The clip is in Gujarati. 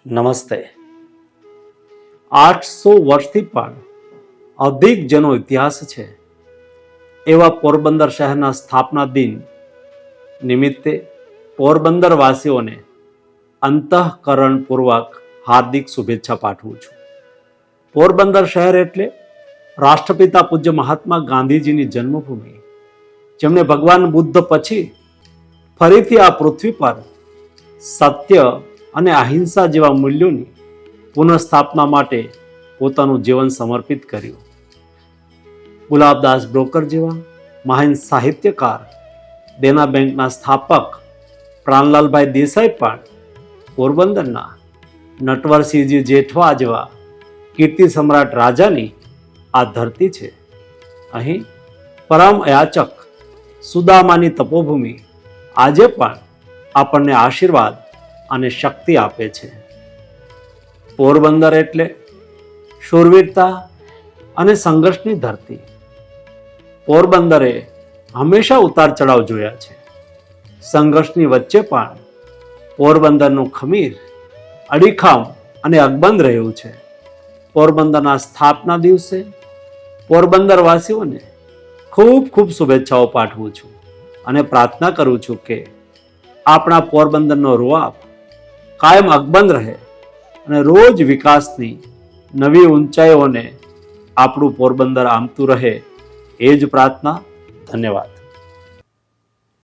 નમસ્તે. 800 વર્ષથી પણ અધિક જેનો ઇતિહાસ છે એવા પોરબંદર શહેરના સ્થાપના દિન નિમિત્તે પોરબંદર વાસીઓને અંતઃકરણપૂર્વક હાર્દિક શુભેચ્છા પાઠવું છું. પોરબંદર શહેર એટલે રાષ્ટ્રપિતા પૂજ્ય મહાત્મા ગાંધીજીની જન્મભૂમિ, જેમણે ભગવાન બુદ્ધ પછી ફરીથી આ પૃથ્વી પર સત્ય અને અહિંસા જેવા મૂલ્યોની પુનઃસ્થાપના માટે પોતાનું જીવન સમર્પિત કર્યું. ગુલાબદાસ બ્રોકર જેવા મહાન સાહિત્યકાર, દેના બેંકના સ્થાપક પ્રાણલાલભાઈ દેસાઈ પણ પોરબંદરના નટવરસિંહજી જેઠવા જેવા કીર્તિ સમ્રાટ રાજાની આ ધરતી છે. અહીં પરમ યાચક સુદામાની તપોભૂમિ આજે પણ આપણને આશીર્વાદ અને શક્તિ આપે છે. પોરબંદર એટલે શૂરવીરતા અને સંઘર્ષની ધરતી. પોરબંદરે હંમેશા ઉતાર ચઢાવ જોયા છે. સંઘર્ષની વચ્ચે પણ પોરબંદરનું ખમીર અડીખમ અને અકબંધ રહ્યું છે. પોરબંદરના સ્થાપના દિવસે પોરબંદર વાસીઓને ખૂબ ખૂબ શુભેચ્છાઓ પાઠવું છું અને પ્રાર્થના કરું છું કે આપણા પોરબંદરનો રૂઆબ કાયમ અકબંધ રહે અને રોજ વિકાસની નવી ઊંચાઈઓને આપણું પોરબંદર આમતું રહે, એ જ પ્રાર્થના. ધન્યવાદ.